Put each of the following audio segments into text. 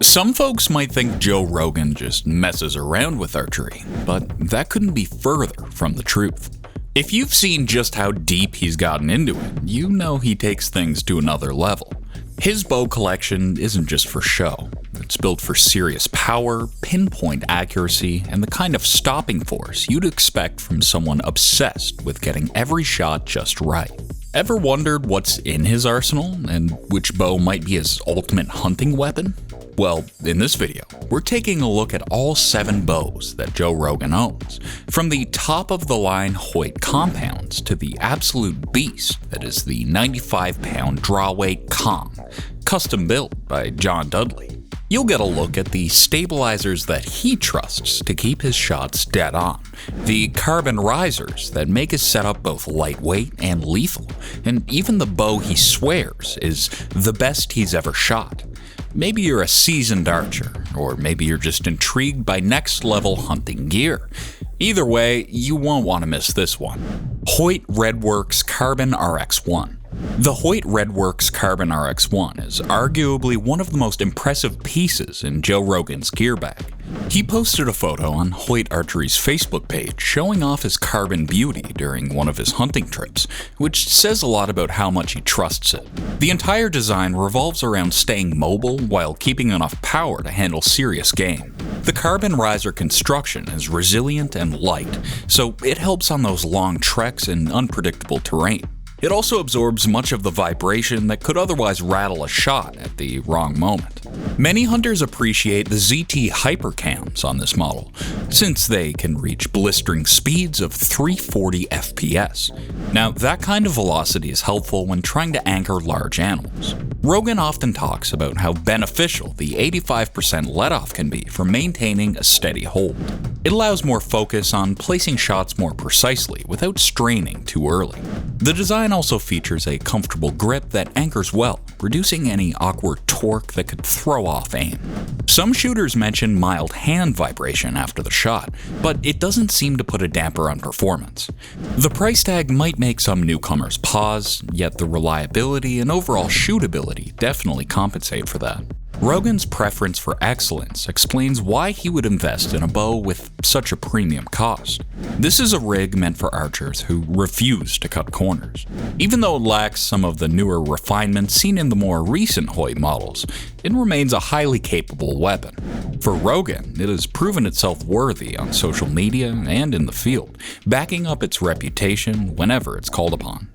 Some folks might think Joe Rogan just messes around with archery, but that couldn't be further from the truth. If you've seen just how deep he's gotten into it, you know he takes things to another level. His bow collection isn't just for show. It's built for serious power, pinpoint accuracy, and the kind of stopping force you'd expect from someone obsessed with getting every shot just right. Ever wondered what's in his arsenal and which bow might be his ultimate hunting weapon? Well, in this video, we're taking a look at all 7 bows that Joe Rogan owns, from the top-of-the-line Hoyt compounds to the absolute beast that is the 95-pound drawweight Kong, custom built by John Dudley. You'll get a look at the stabilizers that he trusts to keep his shots dead on, the carbon risers that make his setup both lightweight and lethal, and even the bow he swears is the best he's ever shot. Maybe you're a seasoned archer, or maybe you're just intrigued by next-level hunting gear. Either way, you won't want to miss this one. Hoyt REDWRX Carbon RX-1. The Hoyt REDWRX Carbon RX-1 is arguably one of the most impressive pieces in Joe Rogan's gear bag. He posted a photo on Hoyt Archery's Facebook page showing off his carbon beauty during one of his hunting trips, which says a lot about how much he trusts it. The entire design revolves around staying mobile while keeping enough power to handle serious game. The carbon riser construction is resilient and light, so it helps on those long treks in unpredictable terrain. It also absorbs much of the vibration that could otherwise rattle a shot at the wrong moment. Many hunters appreciate the ZT hypercams on this model, since they can reach blistering speeds of 340 FPS. Now, that kind of velocity is helpful when trying to anchor large animals. Rogan often talks about how beneficial the 85% let-off can be for maintaining a steady hold. It allows more focus on placing shots more precisely without straining too early. The design also features a comfortable grip that anchors well, reducing any awkward torque that could throw off aim. Some shooters mention mild hand vibration after the shot, but it doesn't seem to put a damper on performance. The price tag might make some newcomers pause, yet the reliability and overall shootability definitely compensate for that. Rogan's preference for excellence explains why he would invest in a bow with such a premium cost. This is a rig meant for archers who refuse to cut corners. Even though it lacks some of the newer refinements seen in the more recent Hoyt models, it remains a highly capable weapon. For Rogan, it has proven itself worthy on social media and in the field, backing up its reputation whenever it's called upon.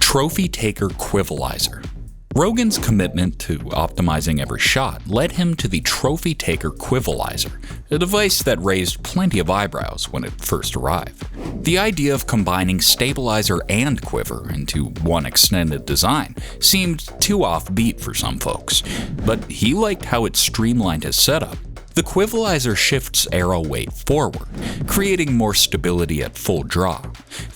Trophy Taker Quivalizer. Rogan's commitment to optimizing every shot led him to the Trophy Taker Quivalizer, a device that raised plenty of eyebrows when it first arrived. The idea of combining stabilizer and quiver into one extended design seemed too offbeat for some folks, but he liked how it streamlined his setup. The Quivalizer shifts arrow weight forward, creating more stability at full draw.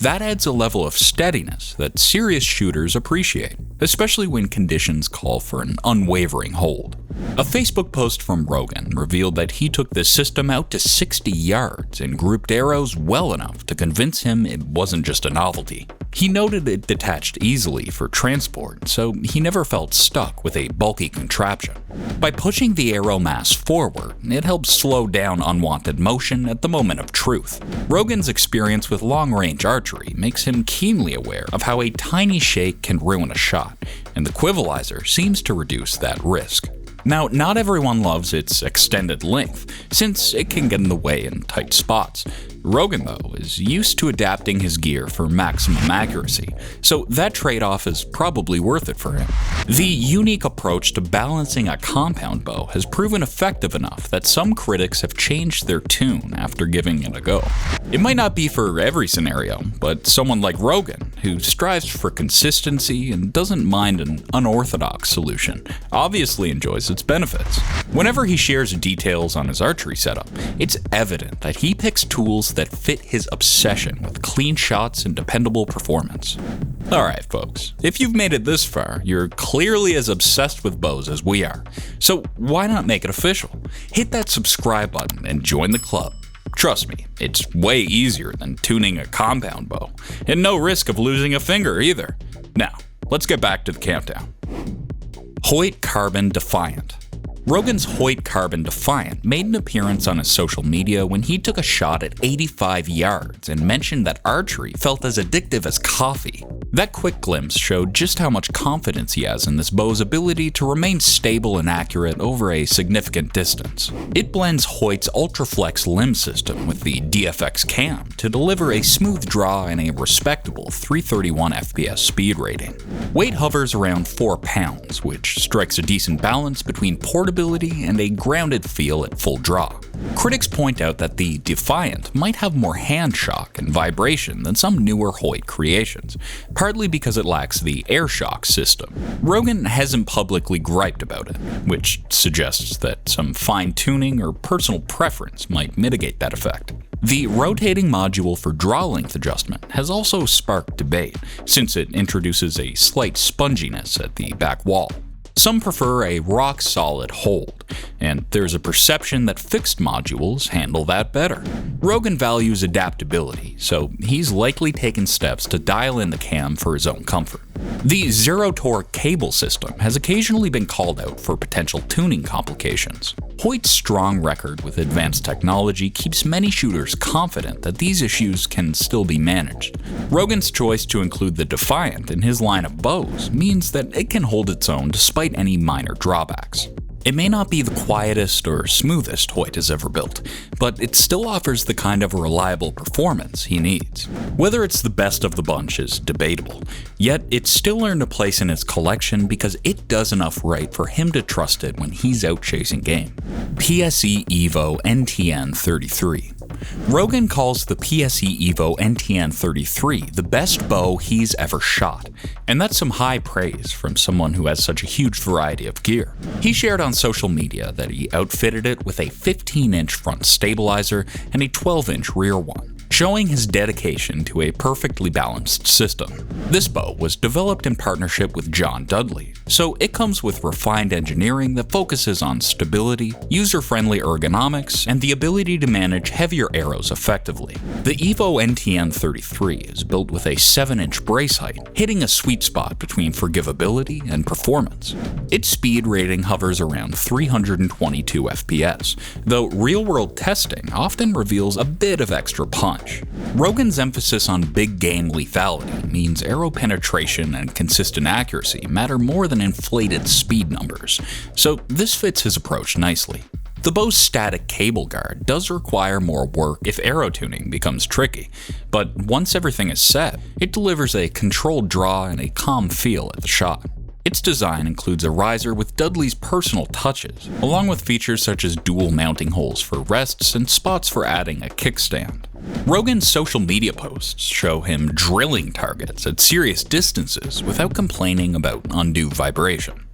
That adds a level of steadiness that serious shooters appreciate, especially when conditions call for an unwavering hold. A Facebook post from Rogan revealed that he took this system out to 60 yards and grouped arrows well enough to convince him it wasn't just a novelty. He noted it detached easily for transport, so he never felt stuck with a bulky contraption. By pushing the arrow mass forward, it helps slow down unwanted motion at the moment of truth. Rogan's experience with long-range archery makes him keenly aware of how a tiny shake can ruin a shot, and the Quivalizer seems to reduce that risk. Now, not everyone loves its extended length, since it can get in the way in tight spots. Rogan, though, is used to adapting his gear for maximum accuracy, so that trade-off is probably worth it for him. The unique approach to balancing a compound bow has proven effective enough that some critics have changed their tune after giving it a go. It might not be for every scenario, but someone like Rogan, who strives for consistency and doesn't mind an unorthodox solution, obviously enjoys its benefits. Whenever he shares details on his archery setup, it's evident that he picks tools that fit his obsession with clean shots and dependable performance. Alright folks, if you've made it this far, you're clearly as obsessed with bows as we are, so why not make it official? Hit that subscribe button and join the club. Trust me, it's way easier than tuning a compound bow, and no risk of losing a finger either. Now, let's get back to the countdown. Hoyt Carbon Defiant. Rogan's Hoyt Carbon Defiant made an appearance on his social media when he took a shot at 85 yards and mentioned that archery felt as addictive as coffee. That quick glimpse showed just how much confidence he has in this bow's ability to remain stable and accurate over a significant distance. It blends Hoyt's Ultraflex limb system with the DFX cam to deliver a smooth draw and a respectable 331 FPS speed rating. Weight hovers around 4 pounds, which strikes a decent balance between portability and a grounded feel at full draw. Critics point out that the Defiant might have more hand shock and vibration than some newer Hoyt creations, partly because it lacks the air shock system. Rogan hasn't publicly griped about it, which suggests that some fine-tuning or personal preference might mitigate that effect. The rotating module for draw length adjustment has also sparked debate, since it introduces a slight sponginess at the back wall. Some prefer a rock-solid hold, and there's a perception that fixed modules handle that better. Rogan values adaptability, so he's likely taken steps to dial in the cam for his own comfort. The zero-torque cable system has occasionally been called out for potential tuning complications. Hoyt's strong record with advanced technology keeps many shooters confident that these issues can still be managed. Rogan's choice to include the Defiant in his line of bows means that it can hold its own despite any minor drawbacks. It may not be the quietest or smoothest Hoyt has ever built, but it still offers the kind of reliable performance he needs. Whether it's the best of the bunch is debatable, yet it's still earned a place in his collection because it does enough right for him to trust it when he's out chasing game. PSE Evo NTN33. Rogan calls the PSE Evo NTN33 the best bow he's ever shot, and that's some high praise from someone who has such a huge variety of gear. He shared on social media that he outfitted it with a 15-inch front stabilizer and a 12-inch rear one, showing his dedication to a perfectly balanced system. This bow was developed in partnership with John Dudley, so it comes with refined engineering that focuses on stability, user-friendly ergonomics, and the ability to manage heavier arrows effectively. The Evo NTN33 is built with a 7-inch brace height, hitting a sweet spot between forgivability and performance. Its speed rating hovers around 322 FPS, though real-world testing often reveals a bit of extra punch. Rogan's emphasis on big game lethality means arrow penetration and consistent accuracy matter more than inflated speed numbers, so this fits his approach nicely. The bow's static cable guard does require more work if arrow tuning becomes tricky, but once everything is set, it delivers a controlled draw and a calm feel at the shot. Its design includes a riser with Dudley's personal touches, along with features such as dual mounting holes for rests and spots for adding a kickstand. Rogan's social media posts show him drilling targets at serious distances without complaining about undue vibration.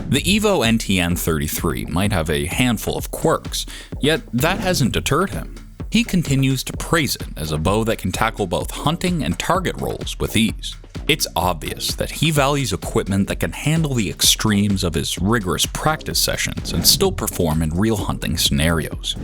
The Evo NTN33 might have a handful of quirks, yet that hasn't deterred him. He continues to praise it as a bow that can tackle both hunting and target roles with ease. It's obvious that he values equipment that can handle the extremes of his rigorous practice sessions and still perform in real hunting scenarios.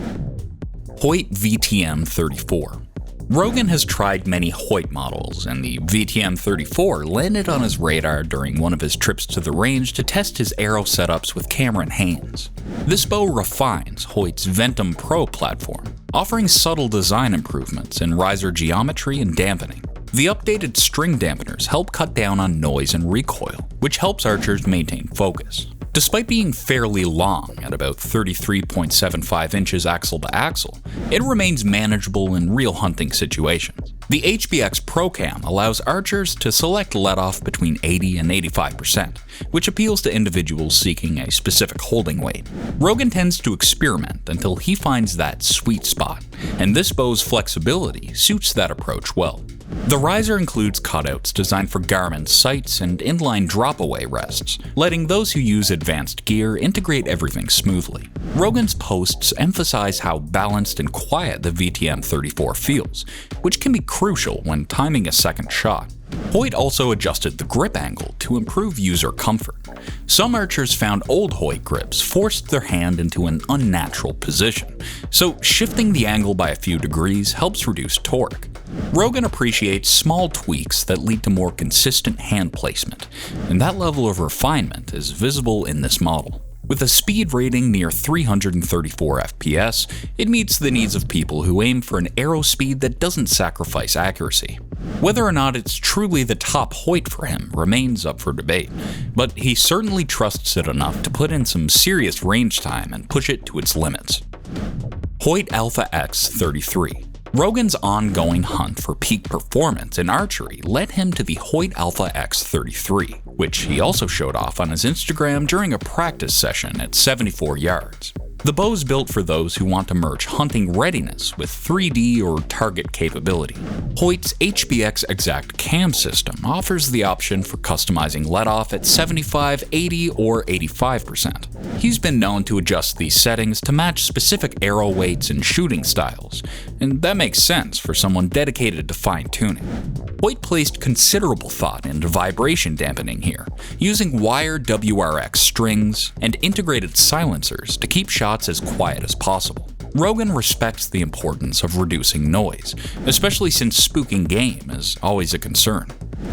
Hoyt VTM34. Rogan has tried many Hoyt models, and the VTM34 landed on his radar during one of his trips to the range to test his arrow setups with Cameron Hanes. This bow refines Hoyt's Ventum Pro platform, offering subtle design improvements in riser geometry and dampening. The updated string dampeners help cut down on noise and recoil, which helps archers maintain focus. Despite being fairly long at about 33.75 inches axle to axle, it remains manageable in real hunting situations. The HBX Pro Cam allows archers to select let-off between 80 and 85%, which appeals to individuals seeking a specific holding weight. Rogan tends to experiment until he finds that sweet spot, and this bow's flexibility suits that approach well. The riser includes cutouts designed for Garmin sights and inline drop-away rests, letting those who use advanced gear integrate everything smoothly. Rogan's posts emphasize how balanced and quiet the VTM34 feels, which can be crucial when timing a second shot. Hoyt also adjusted the grip angle to improve user comfort. Some archers found old Hoyt grips forced their hand into an unnatural position, so shifting the angle by a few degrees helps reduce torque. Rogan appreciates small tweaks that lead to more consistent hand placement, and that level of refinement is visible in this model. With a speed rating near 334 FPS, it meets the needs of people who aim for an arrow speed that doesn't sacrifice accuracy. Whether or not it's truly the top Hoyt for him remains up for debate, but he certainly trusts it enough to put in some serious range time and push it to its limits. Hoyt REDWRX 33. Rogan's ongoing hunt for peak performance in archery led him to the Hoyt REDWRX 33, which he also showed off on his Instagram during a practice session at 74 yards. The bow's built for those who want to merge hunting readiness with 3D or target capability. Hoyt's HBX Exact Cam system offers the option for customizing let-off at 75, 80, or 85%. He's been known to adjust these settings to match specific arrow weights and shooting styles, and that makes sense for someone dedicated to fine-tuning. Hoyt placed considerable thought into vibration dampening here, using wire WRX strings and integrated silencers to keep shots as quiet as possible. Rogan respects the importance of reducing noise, especially since spooking game is always a concern.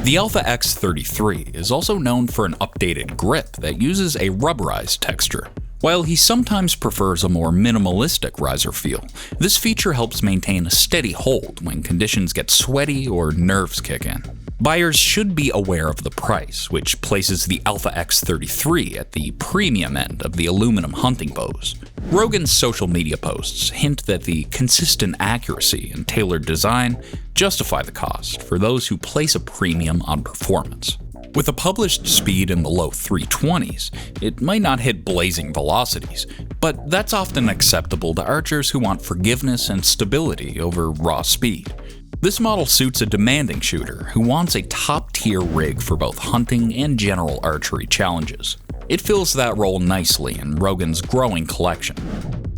The REDWRX 33 is also known for an updated grip that uses a rubberized texture. While he sometimes prefers a more minimalistic riser feel, this feature helps maintain a steady hold when conditions get sweaty or nerves kick in. Buyers should be aware of the price, which places the REDWRX 33 at the premium end of the aluminum hunting bows. Rogan's social media posts hint that the consistent accuracy and tailored design justify the cost for those who place a premium on performance. With a published speed in the low 320s, it might not hit blazing velocities, but that's often acceptable to archers who want forgiveness and stability over raw speed. This model suits a demanding shooter who wants a top-tier rig for both hunting and general archery challenges. It fills that role nicely in Rogan's growing collection.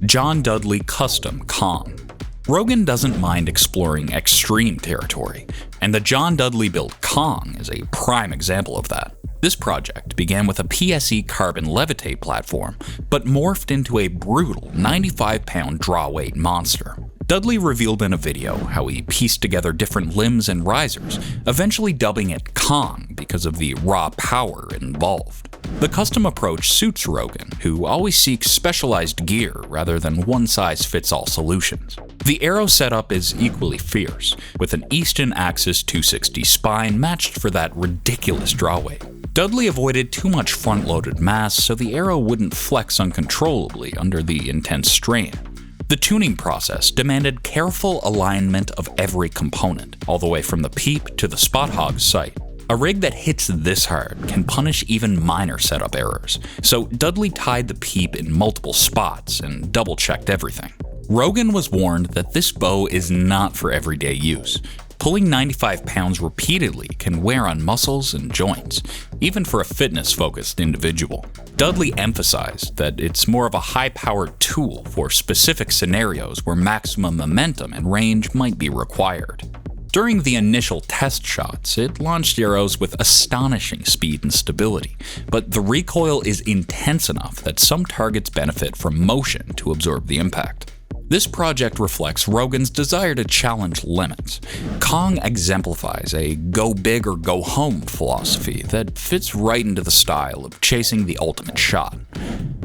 John Dudley Custom Kong. Rogan doesn't mind exploring extreme territory, and the John Dudley built Kong is a prime example of that. This project began with a PSE carbon levitate platform, but morphed into a brutal 95-pound draw weight monster. Dudley revealed in a video how he pieced together different limbs and risers, eventually dubbing it Kong because of the raw power involved. The custom approach suits Rogan, who always seeks specialized gear rather than one-size-fits-all solutions. The arrow setup is equally fierce, with an Easton Axis 260 spine matched for that ridiculous draw weight. Dudley avoided too much front-loaded mass so the arrow wouldn't flex uncontrollably under the intense strain. The tuning process demanded careful alignment of every component, all the way from the peep to the spot hog sight. A rig that hits this hard can punish even minor setup errors, so Dudley tied the peep in multiple spots and double-checked everything. Rogan was warned that this bow is not for everyday use. Pulling 95 pounds repeatedly can wear on muscles and joints, even for a fitness-focused individual. Dudley emphasized that it's more of a high-powered tool for specific scenarios where maximum momentum and range might be required. During the initial test shots, it launched arrows with astonishing speed and stability, but the recoil is intense enough that some targets benefit from motion to absorb the impact. This project reflects Rogan's desire to challenge limits. Kong exemplifies a go big or go home philosophy that fits right into the style of chasing the ultimate shot.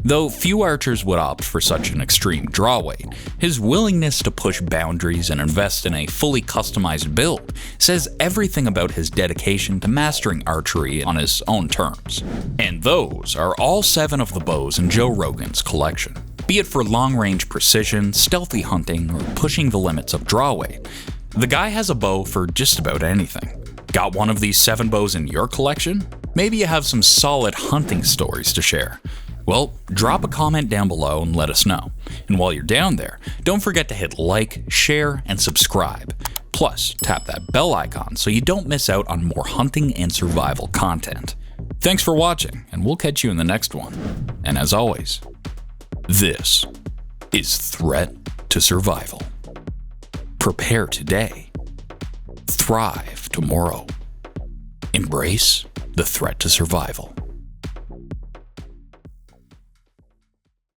Though few archers would opt for such an extreme draw weight, his willingness to push boundaries and invest in a fully customized build says everything about his dedication to mastering archery on his own terms. And those are all 7 of the bows in Joe Rogan's collection. Be it for long-range precision, stealthy hunting, or pushing the limits of draw weight, the guy has a bow for just about anything. Got one of these 7 bows in your collection? Maybe you have some solid hunting stories to share. Well, drop a comment down below and let us know. And while you're down there, don't forget to hit like, share, and subscribe. Plus, tap that bell icon so you don't miss out on more hunting and survival content. Thanks for watching, and we'll catch you in the next one. And as always, this is Threat to Survival. Prepare today. Thrive tomorrow. Embrace the threat to survival.